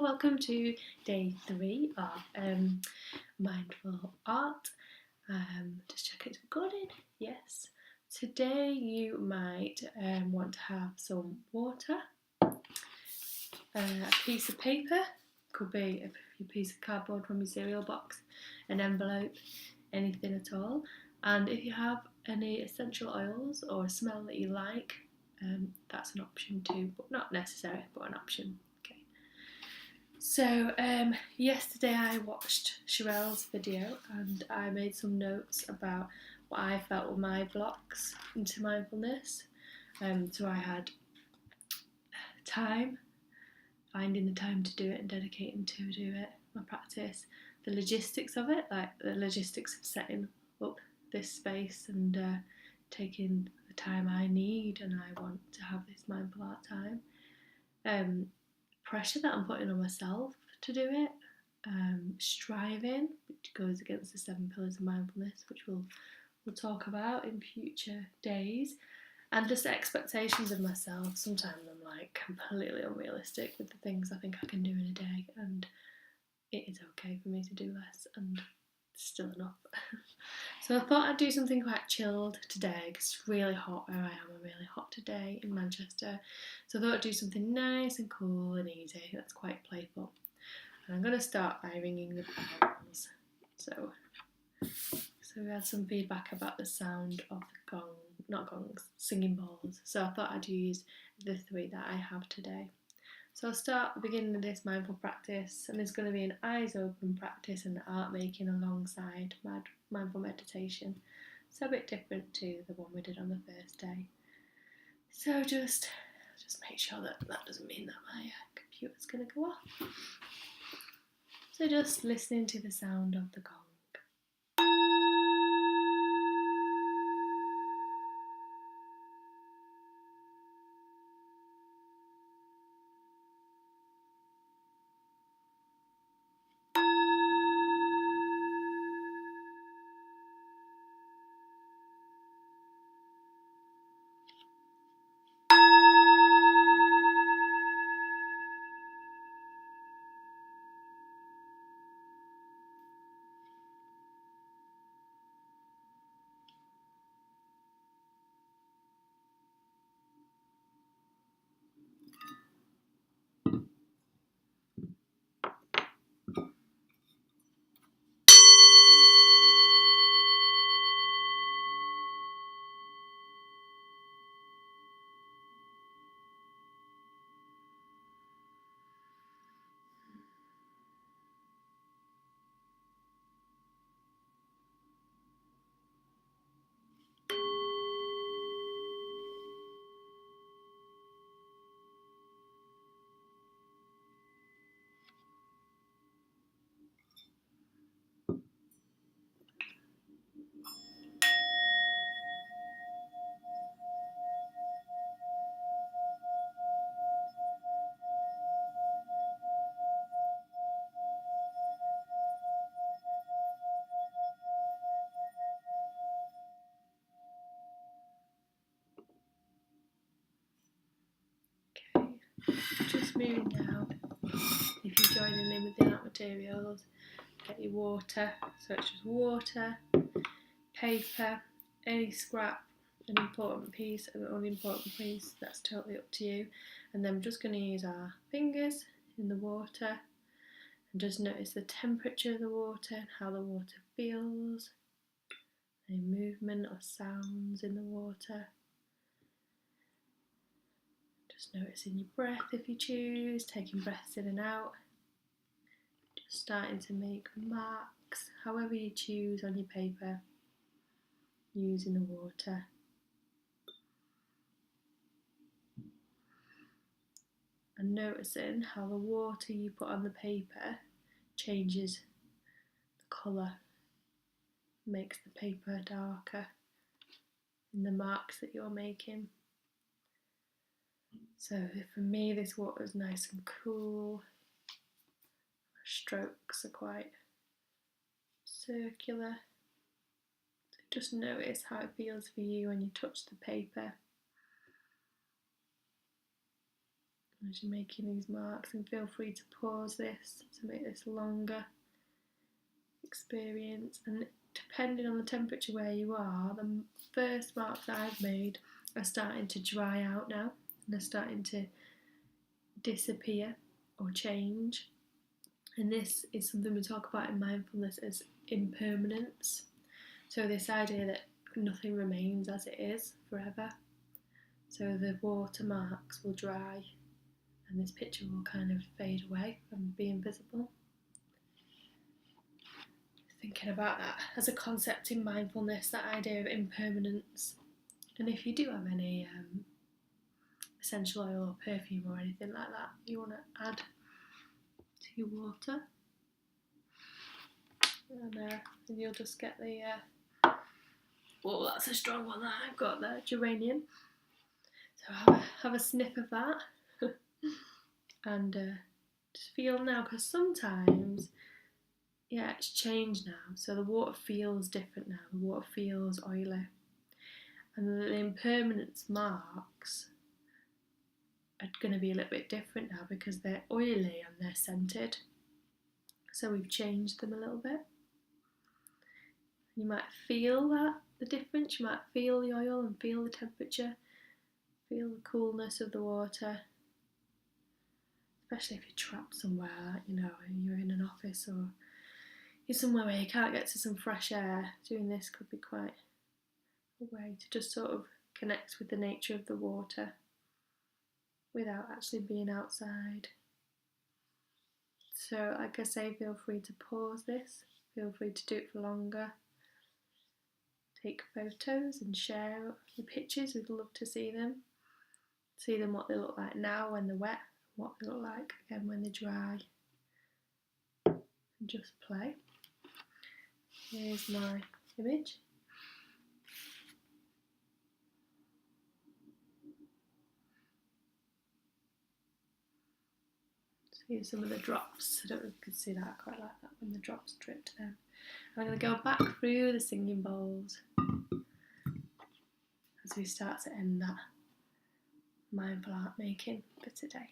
welcome to day 3 of Mindful Art. Just check it's recording. Yes. Today you might want to have some water, a piece of paper, could be a piece of cardboard from your cereal box, an envelope, anything at all. And if you have any essential oils or a smell that you like, that's an option too, but not necessary, but an option. So yesterday I watched Sherelle's video and I made some notes about what I felt were my blocks into mindfulness. So I had time, finding the time to do it and dedicating to do it, my practice, the logistics of it, like the logistics of setting up this space and taking the time I need and I want to have this mindful art time. Pressure that I'm putting on myself to do it, striving, which goes against the 7 pillars of mindfulness, which we'll talk about in future days, and just expectations of myself. Sometimes I'm like completely unrealistic with the things I think I can do in a day, and it is okay for me to do less, and it's still enough. So I thought I'd do something quite chilled today because it's really hot where I am. I'm really hot today in Manchester. So I thought I'd do something nice and cool and easy that's quite playful. And I'm going to start by ringing the bells. So we had some feedback about the sound of the gong, not gongs, singing bowls. So I thought I'd use the 3 that I have today. So I'll start the beginning of this mindful practice, and there's going to be an eyes open practice and art making alongside mindful meditation. So a bit different to the one we did on the first day. So just make sure that doesn't mean that my computer's going to go off. So just listening to the sound of the gong. Just moving now. If you're joining in with the art materials, get your water. So it's just water, paper, any scrap, an important piece, an unimportant piece, that's totally up to you. And then we're just going to use our fingers in the water and just notice the temperature of the water and how the water feels, any movement or sounds in the water. Just noticing your breath if you choose, taking breaths in and out. Just starting to make marks, however you choose on your paper, using the water. And noticing how the water you put on the paper changes the colour, makes the paper darker in the marks that you're making. So for me this water is nice and cool. Strokes are quite circular. So just notice how it feels for you when you touch the paper. as you're making these marks, and feel free to pause this to make this longer experience. And depending on the temperature where you are, the first marks that I've made are starting to dry out now, and they're starting to disappear or change. And this is something we talk about in mindfulness as impermanence. So this idea that nothing remains as it is forever. So the watermarks will dry and this picture will kind of fade away and be invisible. Thinking about that as a concept in mindfulness, that idea of impermanence. And if you do have any essential oil or perfume or anything like that you want to add to your water, and you'll just get the whoa, that's a strong one that I've got there, geranium. So have a sniff of that and just feel now, because sometimes, yeah, it's changed now, so the water feels different now, the water feels oily, and the impermanence marks are going to be a little bit different now because they're oily and they're scented, so we've changed them a little bit. You might feel the difference, you might feel the oil and feel the temperature, feel the coolness of the water, especially if you're trapped somewhere, you know, and you're in an office or you're somewhere where you can't get to some fresh air. Doing this could be quite a way to just sort of connect with the nature of the water without actually being outside. So like I say, feel free to pause this, feel free to do it for longer. Take photos and share your pictures, we'd love to see them. See them what they look like now when they're wet, what they look like again when they're dry. And just play. Here's my image. Here's some of the drops. I don't know if you can see that, I quite like that when the drops dripped down. I'm going to go back through the singing bowls as we start to end that mindful art making for today.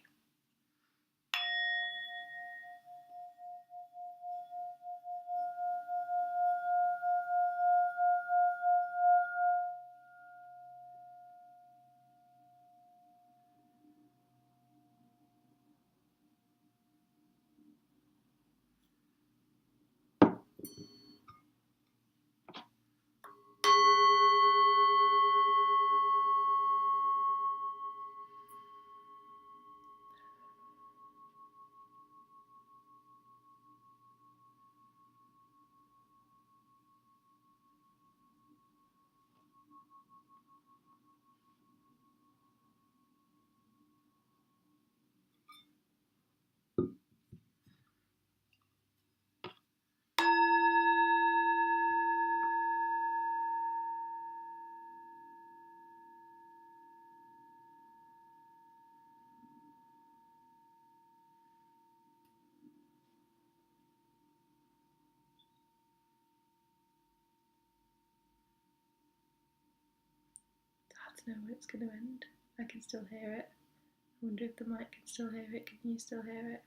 Know when it's going to end. I can still hear it. I wonder if the mic can still hear it. Can you still hear it?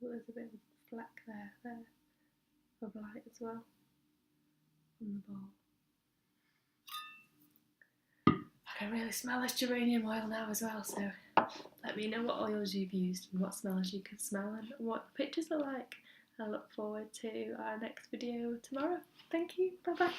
Oh, there's a bit of a fleck there of light as well on the bowl. I can really smell this geranium oil now as well, so let me know what oils you've used and what smells you can smell and what the pictures look like. I look forward to our next video tomorrow. Thank you, bye bye.